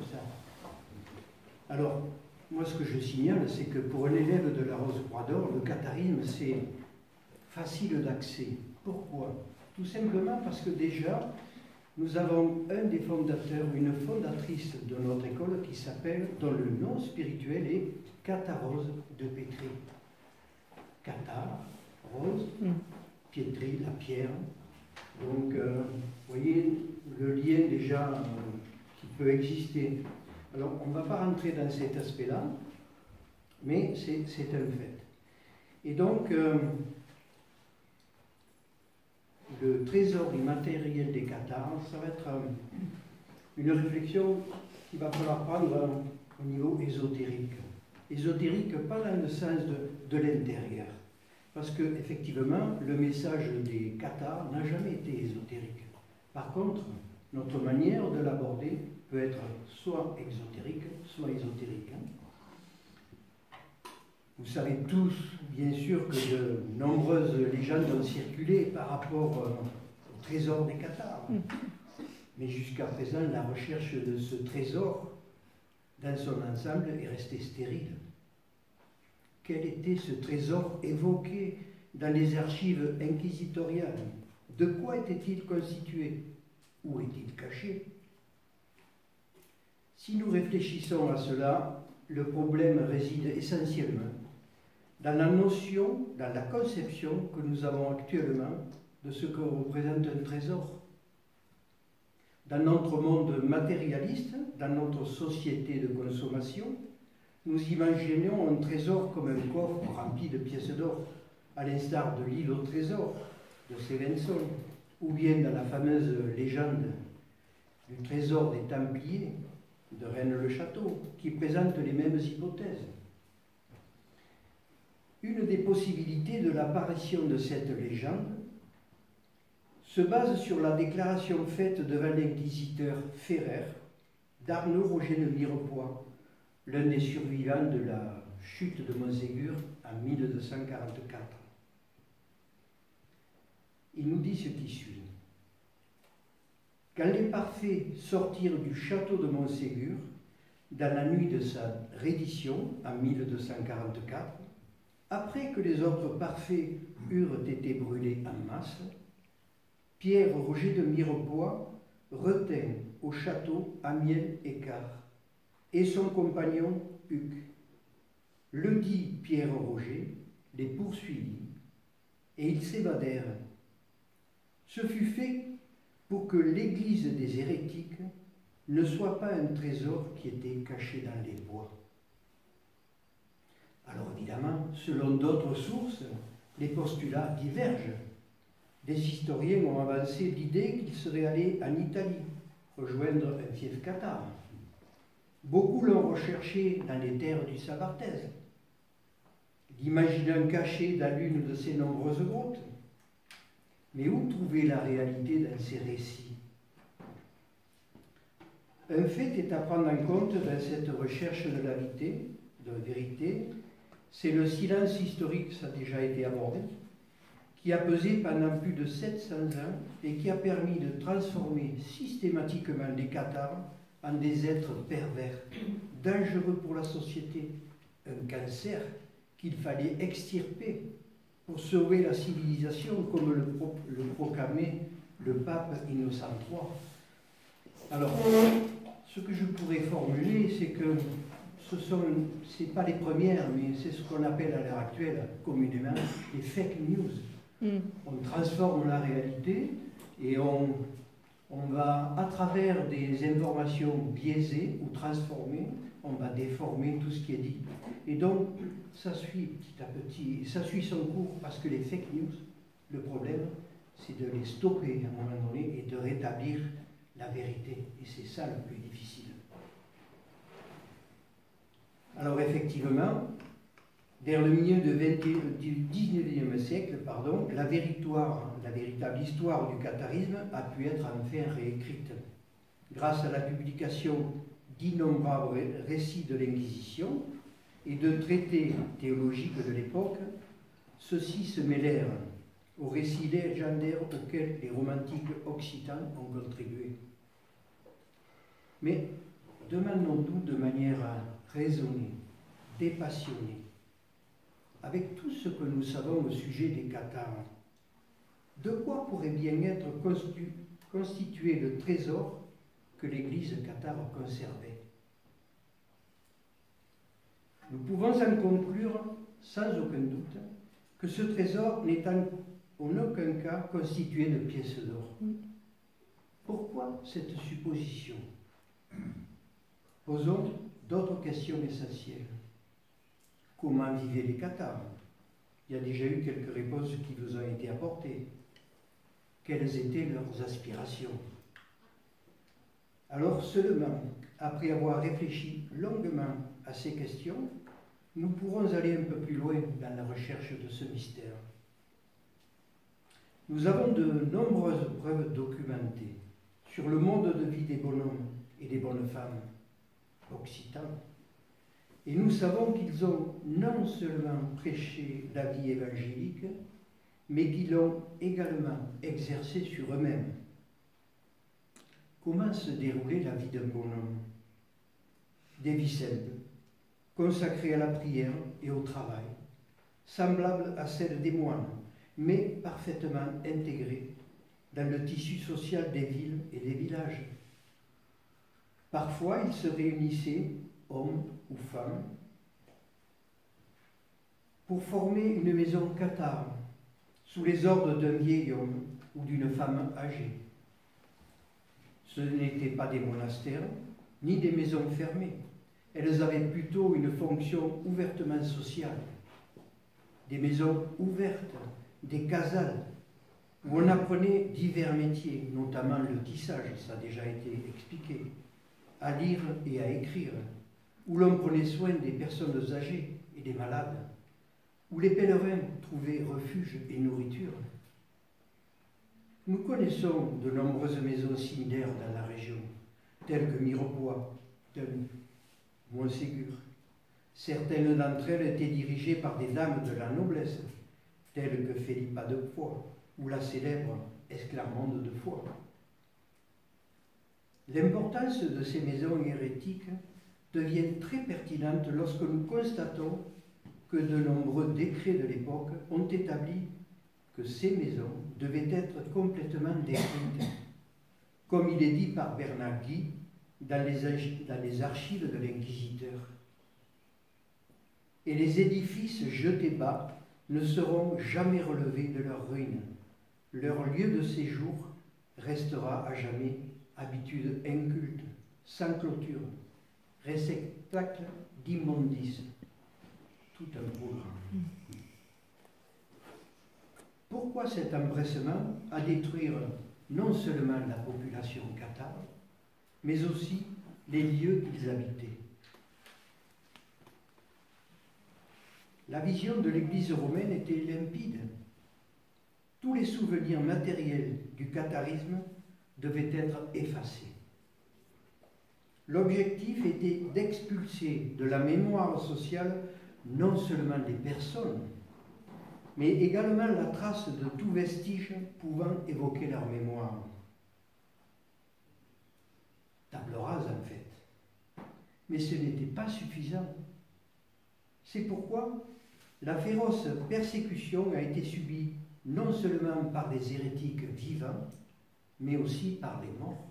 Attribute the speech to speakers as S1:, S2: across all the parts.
S1: ça. Alors, moi, ce que je signale, c'est que pour un élève de la Rose-Croix d'Or, le catharisme, c'est facile d'accès. Pourquoi? Tout simplement parce que déjà, nous avons un des fondateurs, une fondatrice de notre école qui s'appelle, dont le nom spirituel est Catharose de Pétré. Cathare, rose, Pétré, la pierre. Donc, vous voyez le lien déjà qui peut exister. Alors, on ne va pas rentrer dans cet aspect-là, mais c'est un fait. Et donc, le trésor immatériel des cathares, ça va être une réflexion qu'il va falloir prendre au niveau ésotérique. Ésotérique, pas dans le sens de l'intérieur. Parce qu'effectivement, le message des cathares n'a jamais été ésotérique. Par contre, notre manière de l'aborder peut être soit exotérique, soit ésotérique. Vous savez tous, bien sûr, que de nombreuses légendes ont circulé par rapport au trésor des cathares. Mais jusqu'à présent, la recherche de ce trésor, dans son ensemble, est restée stérile. Quel était ce trésor évoqué dans les archives inquisitoriales? De quoi était-il constitué? Où est-il caché? Si nous réfléchissons à cela, le problème réside essentiellement dans la notion, dans la conception que nous avons actuellement de ce que représente un trésor. Dans notre monde matérialiste, dans notre société de consommation, nous imaginons un trésor comme un coffre rempli de pièces d'or, à l'instar de l'île au trésor de Stevenson, ou bien dans la fameuse légende du trésor des Templiers de Rennes-le-Château, qui présente les mêmes hypothèses. Une des possibilités de l'apparition de cette légende se base sur la déclaration faite devant l'inquisiteur Ferrer d'Arnaud Roger de Mirepoix, l'un des survivants de la chute de Montségur en 1244. Il nous dit ce qui suit. Quand les parfaits sortirent du château de Montségur, dans la nuit de sa reddition en 1244, après que les autres parfaits eurent été brûlés en masse, Pierre Roger de Mirepoix retint au château Amiel Écart et son compagnon Hugues. Le dit Pierre Roger les poursuivit et ils s'évadèrent. Ce fut fait pour que l'église des hérétiques ne soit pas un trésor qui était caché dans les bois. Alors évidemment, selon d'autres sources, les postulats divergent. Des historiens ont avancé l'idée qu'il serait allé en Italie, rejoindre un fief cathare. Beaucoup l'ont recherché dans les terres du Sabartès, l'imaginant caché dans l'une de ces nombreuses grottes. Mais où trouver la réalité dans ces récits? Un fait est à prendre en compte dans cette recherche de la vérité, c'est le silence historique, ça a déjà été abordé, qui a pesé pendant plus de 700 ans et qui a permis de transformer systématiquement les cathares en des êtres pervers, dangereux pour la société, un cancer qu'il fallait extirper pour sauver la civilisation, comme le proclamait le pape Innocent III. Alors, ce que je pourrais formuler, c'est que c'est pas les premières, mais c'est ce qu'on appelle à l'heure actuelle, communément, les fake news. On transforme la réalité et on va, à travers des informations biaisées ou transformées, on va déformer tout ce qui est dit. Et donc, ça suit petit à petit, ça suit son cours, parce que les fake news, le problème, c'est de les stopper à un moment donné et de rétablir la vérité. Et c'est ça le plus difficile. Alors effectivement, vers le milieu du 19e siècle, la véritable histoire du catharisme a pu être enfin réécrite. Grâce à la publication d'innombrables récits de l'Inquisition et de traités théologiques de l'époque, ceux-ci se mêlèrent aux récits légendaires auxquels les romantiques occitans ont contribué. Mais demandons-nous de manière raisonnée, dépassionnée, avec tout ce que nous savons au sujet des cathares, de quoi pourrait bien être constitué le trésor que l'Église cathare conservait? Nous pouvons en conclure, sans aucun doute, que ce trésor n'est en aucun cas constitué de pièces d'or. Pourquoi cette supposition? Posons d'autres questions essentielles. Comment vivaient les cathares? Il y a déjà eu quelques réponses qui vous ont été apportées. Quelles étaient leurs aspirations? Alors seulement, après avoir réfléchi longuement à ces questions, nous pourrons aller un peu plus loin dans la recherche de ce mystère. Nous avons de nombreuses preuves documentées sur le mode de vie des bonhommes et des bonnes femmes occitans. Et nous savons qu'ils ont non seulement prêché la vie évangélique, mais qu'ils l'ont également exercée sur eux-mêmes. Comment se déroulait la vie d'un bonhomme? Des vies simples, consacrées à la prière et au travail, semblables à celles des moines, mais parfaitement intégrées dans le tissu social des villes et des villages. Parfois, ils se réunissaient, hommes ou femmes, pour former une maison cathare, sous les ordres d'un vieil homme ou d'une femme âgée. Ce n'étaient pas des monastères, ni des maisons fermées. Elles avaient plutôt une fonction ouvertement sociale. Des maisons ouvertes, des casales, où on apprenait divers métiers, notamment le tissage, ça a déjà été expliqué, à lire et à écrire, où l'on prenait soin des personnes âgées et des malades, où les pèlerins trouvaient refuge et nourriture. Nous connaissons de nombreuses maisons similaires dans la région, telles que Mirepoix, Denis, Montségur. Certaines d'entre elles étaient dirigées par des dames de la noblesse, telles que Philippa de Foix ou la célèbre Esclarmonde de Foix. L'importance de ces maisons hérétiques devient très pertinente lorsque nous constatons que de nombreux décrets de l'époque ont établi que ces maisons devaient être complètement détruites, comme il est dit par Bernard Guy dans les archives de l'Inquisiteur. Et les édifices jetés bas ne seront jamais relevés de leur ruine. Leur lieu de séjour restera à jamais habitude inculte, sans clôture, réceptacle d'immondices. Tout un programme. Pourquoi cet empressement à détruire non seulement la population cathare, mais aussi les lieux qu'ils habitaient? La vision de l'Église romaine était limpide. Tous les souvenirs matériels du catharisme devaient être effacés. L'objectif était d'expulser de la mémoire sociale non seulement les personnes, mais également la trace de tout vestige pouvant évoquer leur mémoire. Table rase en fait. Mais ce n'était pas suffisant. C'est pourquoi la féroce persécution a été subie non seulement par des hérétiques vivants, mais aussi par les morts.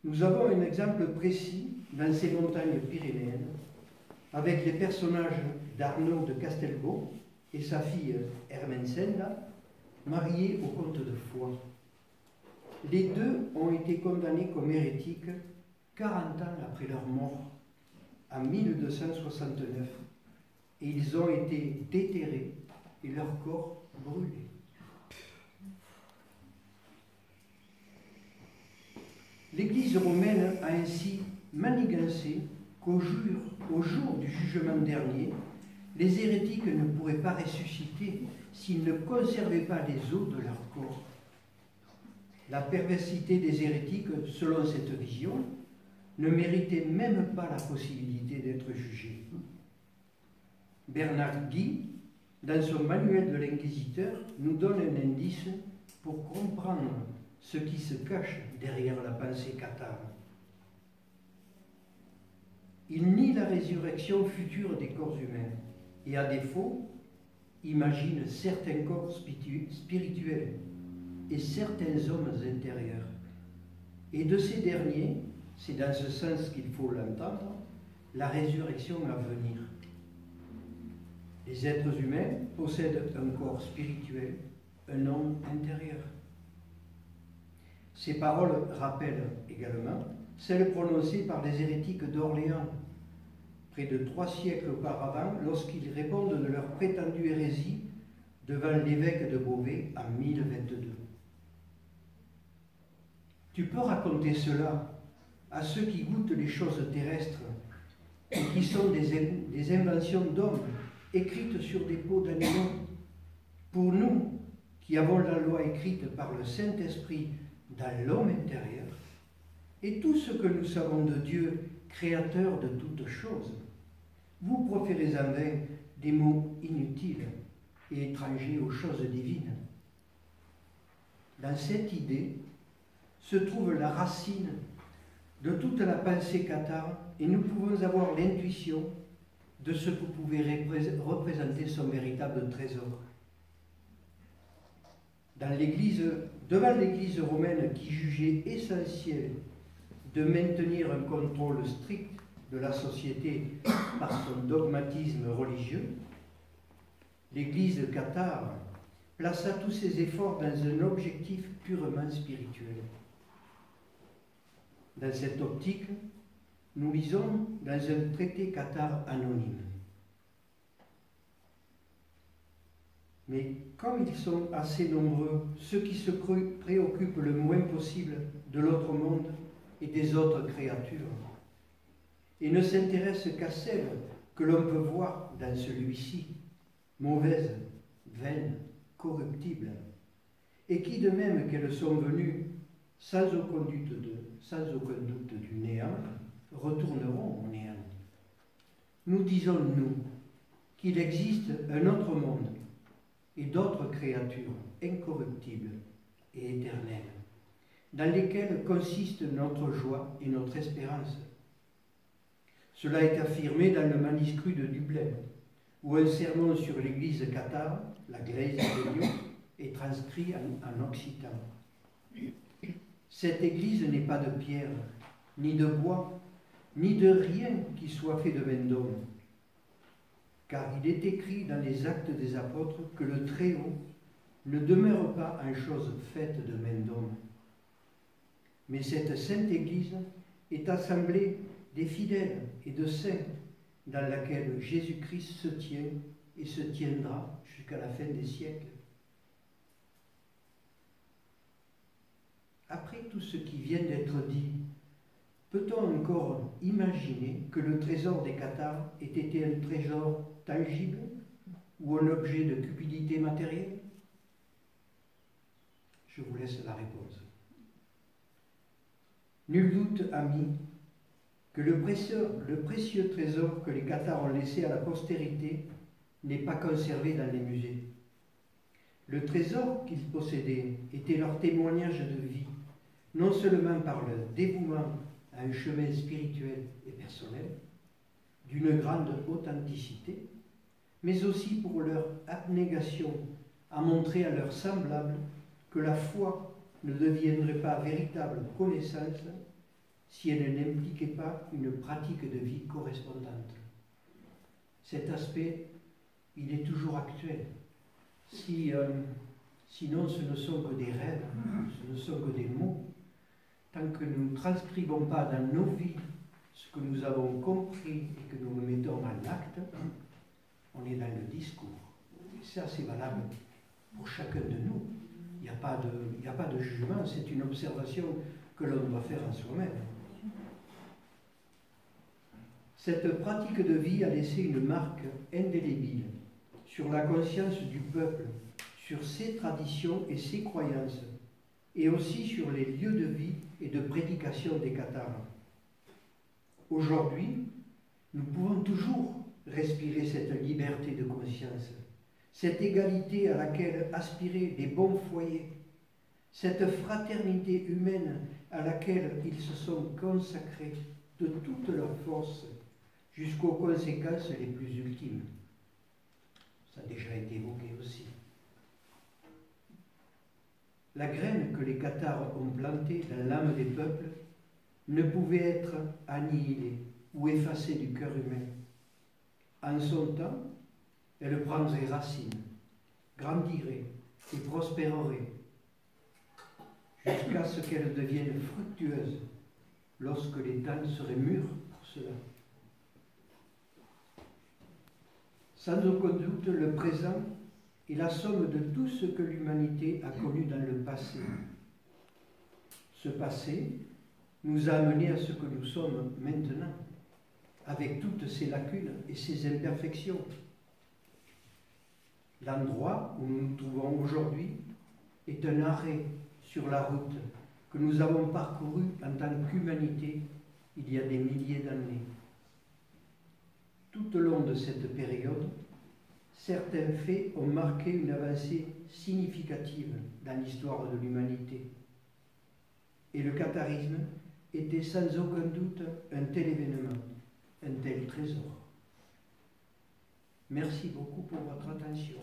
S1: Nous avons un exemple précis dans ces montagnes pyrénéennes, avec les personnages d'Arnaud de Castelbau et sa fille Ermensenda, mariés au comte de Foix. Les deux ont été condamnés comme hérétiques 40 ans après leur mort, en 1269, et ils ont été déterrés et leurs corps brûlés. L'Église romaine a ainsi manigancé qu'au jour du jugement dernier, les hérétiques ne pourraient pas ressusciter s'ils ne conservaient pas les os de leur corps. La perversité des hérétiques, selon cette vision, ne méritait même pas la possibilité d'être jugée. Bernard Guy, dans son manuel de l'Inquisiteur, nous donne un indice pour comprendre ce qui se cache derrière la pensée cathare. Il nie la résurrection future des corps humains et, à défaut, imagine certains corps spirituels et certains hommes intérieurs. Et de ces derniers, c'est dans ce sens qu'il faut l'entendre, la résurrection à venir. Les êtres humains possèdent un corps spirituel, un homme intérieur. Ces paroles rappellent également celles prononcées par les hérétiques d'Orléans, près de 3 siècles auparavant, lorsqu'ils répondent de leur prétendue hérésie devant l'évêque de Beauvais en 1022. Tu peux raconter cela à ceux qui goûtent les choses terrestres et qui sont des inventions d'hommes écrites sur des peaux d'animaux. Pour nous, qui avons la loi écrite par le Saint-Esprit dans l'homme intérieur, et tout ce que nous savons de Dieu, créateur de toutes choses, vous proférez en vain des mots inutiles et étrangers aux choses divines. Dans cette idée se trouve la racine de toute la pensée cathare, et nous pouvons avoir l'intuition de ce que pouvait représenter son véritable trésor. Devant l'Église romaine qui jugeait essentiel de maintenir un contrôle strict de la société par son dogmatisme religieux, l'Église cathare plaça tous ses efforts dans un objectif purement spirituel. Dans cette optique, nous lisons dans un traité cathare anonyme. Mais comme ils sont assez nombreux, ceux qui se préoccupent le moins possible de l'autre monde et des autres créatures, et ne s'intéressent qu'à celles que l'on peut voir dans celui-ci, mauvaises, vaines, corruptibles, et qui, de même qu'elles sont venues sans aucun doute du néant, retourneront au néant. Nous disons, nous, qu'il existe un autre monde et d'autres créatures incorruptibles et éternelles, dans lesquelles consiste notre joie et notre espérance. Cela est affirmé dans le manuscrit de Dublin, où un sermon sur l'église cathare, la Grèce de Lyon, est transcrit en occitan. Cette église n'est pas de pierre, ni de bois, ni de rien qui soit fait de main d'homme. Car il est écrit dans les Actes des Apôtres que le Très-Haut ne demeure pas en chose faite de main d'homme. Mais cette sainte Église est assemblée des fidèles et de saints dans laquelle Jésus-Christ se tient et se tiendra jusqu'à la fin des siècles. Après tout ce qui vient d'être dit, peut-on encore imaginer que le trésor des cathares ait été un trésor tangible ou un objet de cupidité matérielle? Je vous laisse la réponse. Nul doute, amis, que le précieux trésor que les cathares ont laissé à la postérité n'est pas conservé dans les musées. Le trésor qu'ils possédaient était leur témoignage de vie, non seulement par le dévouement à un chemin spirituel et personnel, d'une grande authenticité, mais aussi pour leur abnégation à montrer à leurs semblables que la foi ne deviendrait pas véritable connaissance si elle n'impliquait pas une pratique de vie correspondante. Cet aspect, il est toujours actuel. Sinon, ce ne sont que des rêves, ce ne sont que des mots. Tant que nous ne transcrivons pas dans nos vies ce que nous avons compris et que nous mettons en acte, on est dans le discours. Et ça, c'est valable pour chacun de nous. Il n'y a pas de jugement, c'est une observation que l'on doit faire en soi-même. Cette pratique de vie a laissé une marque indélébile sur la conscience du peuple, sur ses traditions et ses croyances, et aussi sur les lieux de vie et de prédication des cathares. Aujourd'hui, nous pouvons toujours respirer cette liberté de conscience, cette égalité à laquelle aspiraient les bons foyers, cette fraternité humaine à laquelle ils se sont consacrés de toute leur force jusqu'aux conséquences les plus ultimes. Ça a déjà été évoqué aussi. La graine que les Cathares ont plantée dans l'âme des peuples ne pouvait être annihilée ou effacée du cœur humain. En son temps, elle prendrait racine, grandirait et prospérerait, jusqu'à ce qu'elle devienne fructueuse lorsque les temps seraient mûrs pour cela. Sans aucun doute, le présent est la somme de tout ce que l'humanité a connu dans le passé. Ce passé nous a amenés à ce que nous sommes maintenant, avec toutes ses lacunes et ses imperfections. L'endroit où nous nous trouvons aujourd'hui est un arrêt sur la route que nous avons parcourue en tant qu'humanité il y a des milliers d'années. Tout au long de cette période, certains faits ont marqué une avancée significative dans l'histoire de l'humanité. Et le catharisme était sans aucun doute un tel événement, un tel trésor. Merci beaucoup pour votre attention.